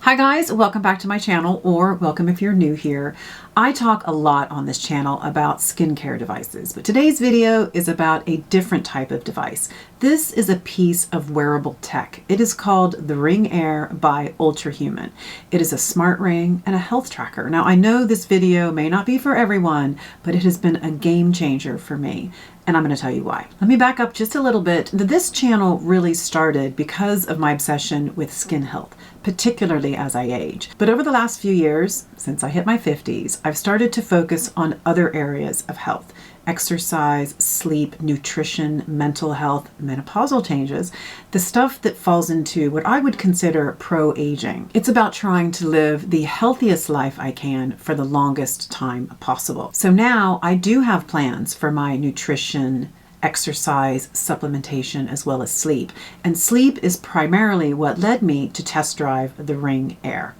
Hi guys, welcome back to my channel, or welcome if you're new here. I talk a lot on this channel about skincare devices, but today's video is about a different type of device. This is a piece of wearable tech. It is called the Ring Air by Ultrahuman. It is a smart ring and a health tracker. Now I know this video may not be for everyone, but it has been a game changer for me. And I'm going to tell you why. Let me back up just a little bit. This channel really started because of my obsession with skin health, particularly as I age. But over the last few years, since I hit my 50s, I've started to focus on other areas of health. Exercise, sleep, nutrition, mental health, menopausal changes, the stuff that falls into what I would consider pro-aging. It's about trying to live the healthiest life I can for the longest time possible. So now I do have plans for my nutrition, exercise, supplementation, as well as sleep. And sleep is primarily what led me to test drive the Ring Air,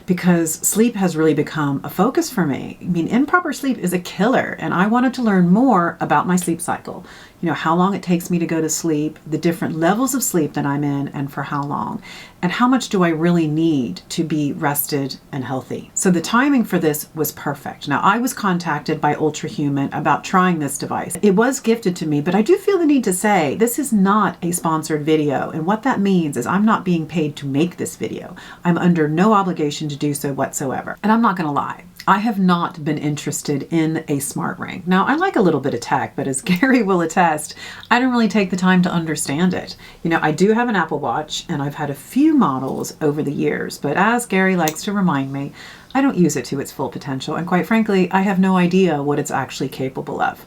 because sleep has really become a focus for me. I mean, improper sleep is a killer, and I wanted to learn more about my sleep cycle. You know, how long it takes me to go to sleep, the different levels of sleep that I'm in, and for how long, and how much do I really need to be rested and healthy. So the timing for this was perfect. Now, I was contacted by Ultrahuman about trying this device. It was gifted to me, but I do feel the need to say this is not a sponsored video, and what that means is I'm not being paid to make this video. I'm under no obligation to do so whatsoever. And I'm not going to lie, I have not been interested in a smart ring. Now, I like a little bit of tech, but as Gary will attest, I don't really take the time to understand it. You know, I do have an Apple Watch, and I've had a few models over the years, but as Gary likes to remind me, I don't use it to its full potential, and quite frankly, I have no idea what it's actually capable of.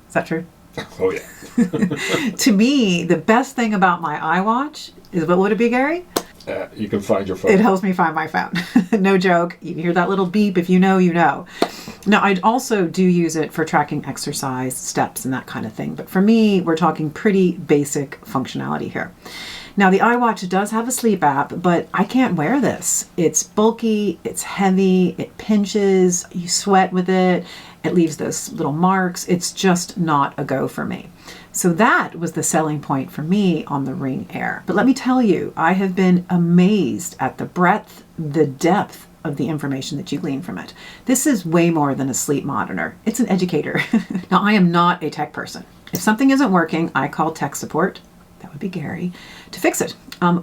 Is that true? Oh yeah. To me, the best thing about my iWatch is, what would it be, Gary? You can find your phone. It helps me find my phone. No joke. You hear that little beep. If you know, you know. Now, I also do use it for tracking exercise, steps, and that kind of thing. But for me, we're talking pretty basic functionality here. Now, the iWatch does have a sleep app, but I can't wear this. It's bulky, it's heavy, it pinches, you sweat with it, it leaves those little marks. It's just not a go for me. So that was the selling point for me on the Ring Air. But let me tell you, I have been amazed at the breadth, the depth of the information that you glean from it. This is way more than a sleep monitor. It's an educator. Now, I am not a tech person. If something isn't working, I call tech support, that would be Gary, to fix it.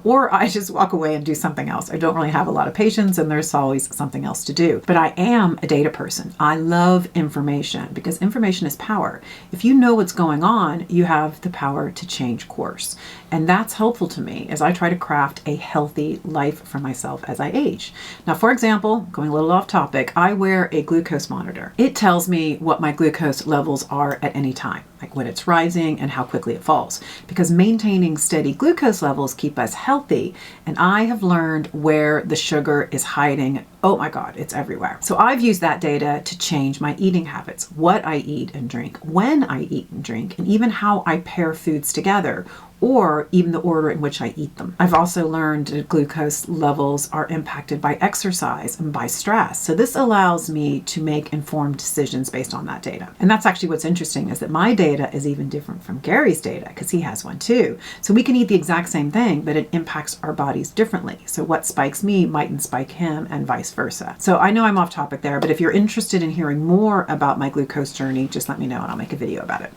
Or I just walk away and do something else. I don't really have a lot of patience, and there's always something else to do. But I am a data person. I love information because information is power. If you know what's going on, you have the power to change course. And that's helpful to me as I try to craft a healthy life for myself as I age. Now, for example, going a little off topic, I wear a glucose monitor. It tells me what my glucose levels are at any time, like when it's rising and how quickly it falls, because maintaining steady glucose levels keep us healthy. And I have learned where the sugar is hiding. Oh my God, it's everywhere. So I've used that data to change my eating habits, what I eat and drink, when I eat and drink, and even how I pair foods together, or even the order in which I eat them. I've also learned that glucose levels are impacted by exercise and by stress. So this allows me to make informed decisions based on that data. And that's actually what's interesting, is that my data is even different from Gary's data, because he has one too. So we can eat the exact same thing, but it impacts our bodies differently. So what spikes me mightn't spike him, and vice versa. So I know I'm off topic there, but if you're interested in hearing more about my glucose journey, just let me know and I'll make a video about it.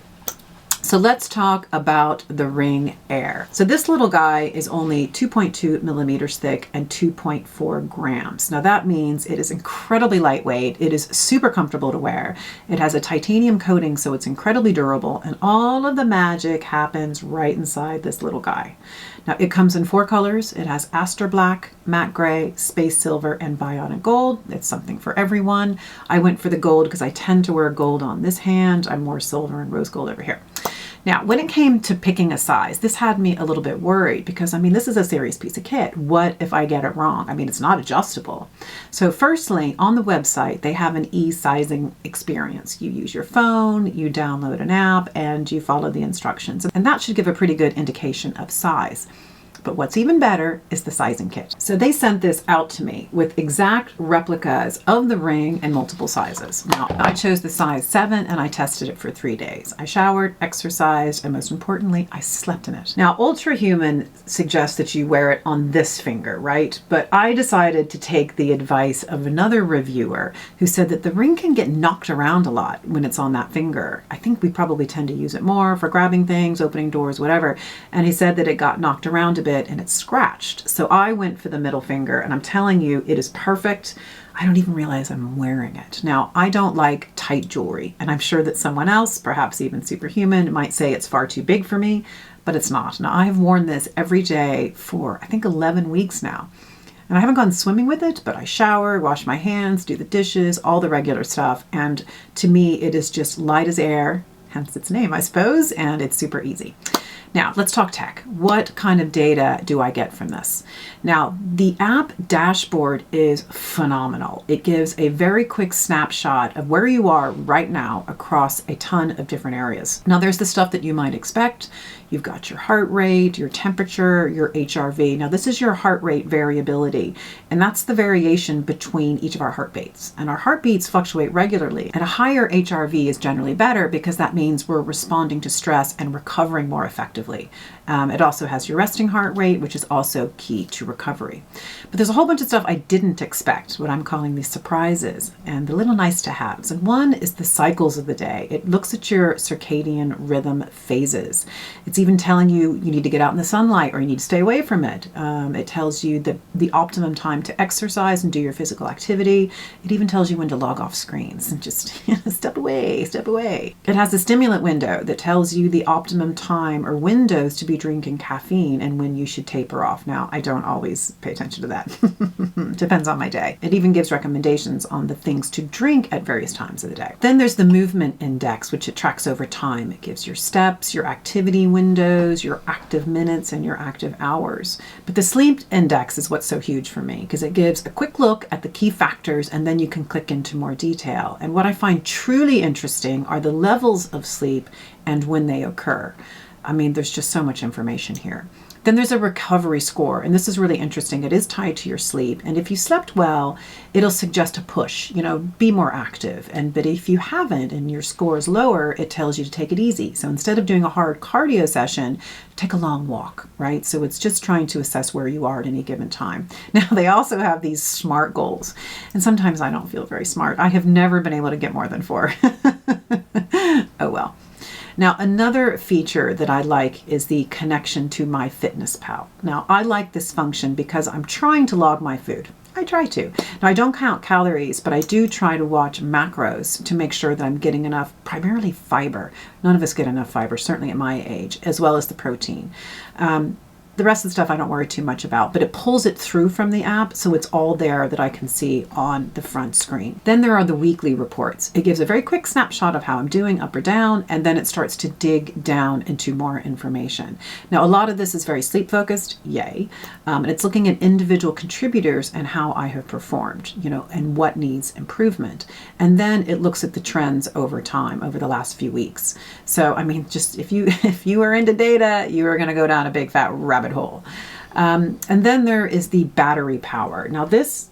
So let's talk about the Ring Air. So this little guy is only 2.2 millimeters thick and 2.4 grams. Now that means it is incredibly lightweight. It is super comfortable to wear. It has a titanium coating, so it's incredibly durable, and all of the magic happens right inside this little guy. Now it comes in 4 colors. It has Aster Black, Matte Gray, Space Silver, and Bionic Gold. It's something for everyone. I went for the gold because I tend to wear gold on this hand. I'm more silver and rose gold over here. Now, when it came to picking a size, this had me a little bit worried because, I mean, this is a serious piece of kit. What if I get it wrong? I mean, it's not adjustable. So firstly, on the website, they have an e-sizing experience. You use your phone, you download an app, and you follow the instructions. And that should give a pretty good indication of size. But what's even better is the sizing kit. So they sent this out to me with exact replicas of the ring in multiple sizes. Now, I chose the size 7 and I tested it for 3 days. I showered, exercised, and most importantly, I slept in it. Now, Ultrahuman suggests that you wear it on this finger, right? But I decided to take the advice of another reviewer who said that the ring can get knocked around a lot when it's on that finger. I think we probably tend to use it more for grabbing things, opening doors, whatever. And he said that it got knocked around a bit and it's scratched. So I went for the middle finger, and I'm telling you, it is perfect. I don't even realize I'm wearing it. Now, I don't like tight jewelry, and I'm sure that someone else, perhaps even superhuman, might say it's far too big for me, but it's not. Now, I've worn this every day for, I think, 11 weeks now. And I haven't gone swimming with it, but I shower, wash my hands, do the dishes, all the regular stuff. And to me, it is just light as air, hence its name, I suppose, and it's super easy. Now, let's talk tech. What kind of data do I get from this? Now, the app dashboard is phenomenal. It gives a very quick snapshot of where you are right now across a ton of different areas. Now, there's the stuff that you might expect. You've got your heart rate, your temperature, your HRV. Now, this is your heart rate variability, and that's the variation between each of our heartbeats. And our heartbeats fluctuate regularly. And a higher HRV is generally better because that means we're responding to stress and recovering more effectively. It also has your resting heart rate, which is also key to recovery. But there's a whole bunch of stuff I didn't expect, what I'm calling these surprises and the little nice to haves. And one is the cycles of the day. It looks at your circadian rhythm phases. It's even telling you need to get out in the sunlight or you need to stay away from it. It tells you the optimum time to exercise and do your physical activity. It even tells you when to log off screens and just step away, step away. It has a stimulant window that tells you the optimum time or windows to be drinking caffeine and when you should taper off. Now, I don't always pay attention to that. Depends on my day. It even gives recommendations on the things to drink at various times of the day. Then there's the movement index, which it tracks over time. It gives your steps, your activity windows, your active minutes, and your active hours. But the sleep index is what's so huge for me because it gives a quick look at the key factors and then you can click into more detail. And what I find truly interesting are the levels of sleep and when they occur. I mean, there's just so much information here. Then there's a recovery score, and this is really interesting. It is tied to your sleep, and if you slept well, it'll suggest a push, be more active. But if you haven't and your score is lower, it tells you to take it easy. So instead of doing a hard cardio session, take a long walk, right? So it's just trying to assess where you are at any given time. Now, they also have these SMART goals, and sometimes I don't feel very smart. I have never been able to get more than 4. Oh well. Now, another feature that I like is the connection to MyFitnessPal. Now, I like this function because I'm trying to log my food. I try to. Now, I don't count calories, but I do try to watch macros to make sure that I'm getting enough, primarily fiber. None of us get enough fiber, certainly at my age, as well as the protein. The rest of the stuff I don't worry too much about, but it pulls it through from the app, so it's all there that I can see on the front screen. Then there are the weekly reports. It gives a very quick snapshot of how I'm doing, up or down, and then it starts to dig down into more information. Now, a lot of this is very sleep focused, yay, and it's looking at individual contributors and how I have performed, and what needs improvement. And then it looks at the trends over time, over the last few weeks. So, I mean, just if you are into data, you are going to go down a big fat rabbit hole. And then there is the battery power. Now this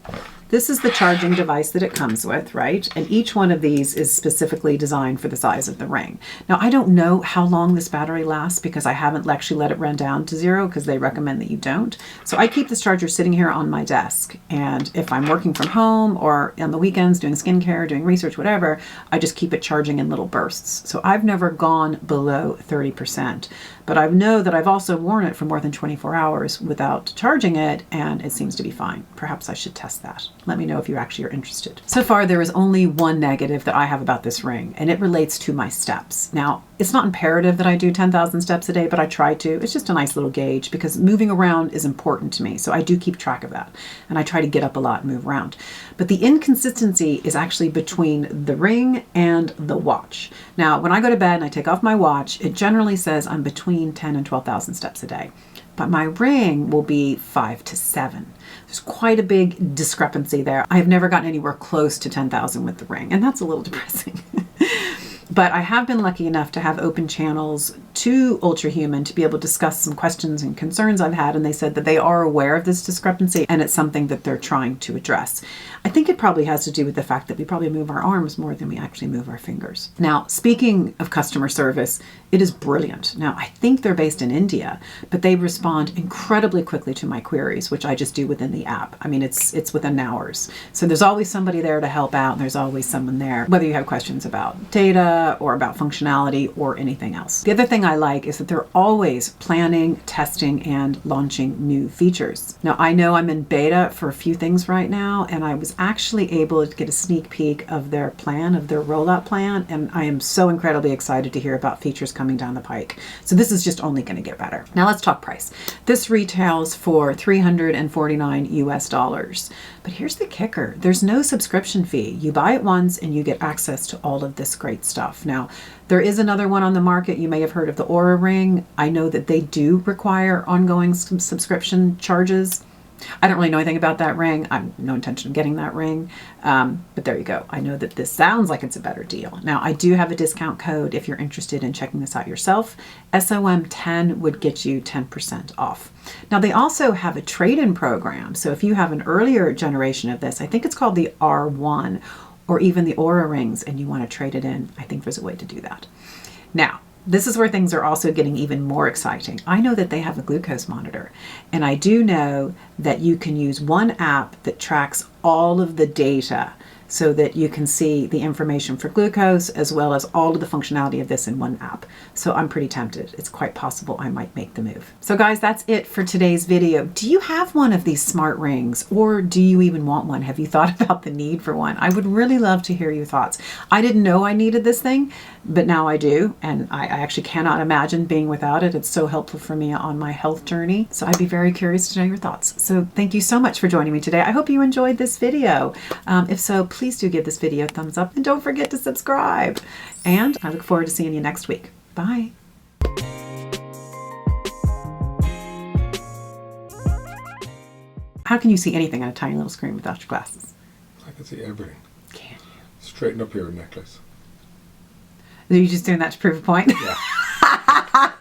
is the charging device that it comes with, right? And each one of these is specifically designed for the size of the ring. Now, I don't know how long this battery lasts because I haven't actually let it run down to 0 because they recommend that you don't. So I keep this charger sitting here on my desk. And if I'm working from home or on the weekends doing skincare, doing research, whatever, I just keep it charging in little bursts. So I've never gone below 30%. But I know that I've also worn it for more than 24 hours without charging it, and it seems to be fine. Perhaps I should test that. Let me know if you actually are interested. So far, there is only one negative that I have about this ring, and it relates to my steps. Now, it's not imperative that I do 10,000 steps a day, but I try to. It's just a nice little gauge because moving around is important to me. So I do keep track of that, and I try to get up a lot and move around. But the inconsistency is actually between the ring and the watch. Now, when I go to bed and I take off my watch, it generally says I'm between 10 and 12,000 steps a day. But my ring will be 5 to 7. There's quite a big discrepancy there. I have never gotten anywhere close to 10,000 with the ring, and that's a little depressing. But I have been lucky enough to have open channels to Ultrahuman to be able to discuss some questions and concerns I've had, and they said that they are aware of this discrepancy and it's something that they're trying to address. I think it probably has to do with the fact that we probably move our arms more than we actually move our fingers. Now, speaking of customer service, it is brilliant. Now, I think they're based in India, but they respond incredibly quickly to my queries, which I just do within the app. I mean, it's within hours. So there's always somebody there to help out, and there's always someone there, whether you have questions about data or about functionality or anything else. The other thing I like is that they're always planning, testing, and launching new features. Now, I know I'm in beta for a few things right now, and I was actually able to get a sneak peek of their plan, of their rollout plan, and I am so incredibly excited to hear about features coming down the pike. So this is just only going to get better. Now let's talk price. This retails for $349 US. But here's the kicker. There's no subscription fee. You buy it once and you get access to all of this great stuff. Now, there is another one on the market. You may have heard of the Oura Ring. I know that they do require ongoing subscription charges. I don't really know anything about that ring. I have no intention of getting that ring. But there you go. I know that this sounds like it's a better deal. Now, I do have a discount code if you're interested in checking this out yourself. SOM10 would get you 10% off. Now, they also have a trade-in program. So if you have an earlier generation of this, I think it's called the R1 or even the Oura rings, and you want to trade it in, I think there's a way to do that. Now, this is where things are also getting even more exciting. I know that they have a glucose monitor, and I do know that you can use one app that tracks all of the data so that you can see the information for glucose as well as all of the functionality of this in one app. So I'm pretty tempted. It's quite possible I might make the move. So guys, that's it for today's video. Do you have one of these smart rings, or do you even want one? Have you thought about the need for one? I would really love to hear your thoughts. I didn't know I needed this thing, but now I do, and I actually cannot imagine being without it. It's so helpful for me on my health journey. So I'd be very curious to know your thoughts. So thank you so much for joining me today. I hope you enjoyed this video. If so, please do give this video a thumbs up and don't forget to subscribe. And I look forward to seeing you next week. Bye. How can you see anything on a tiny little screen without your glasses? I can see everything. Can you? Straighten up your necklace. Are you just doing that to prove a point? Yeah.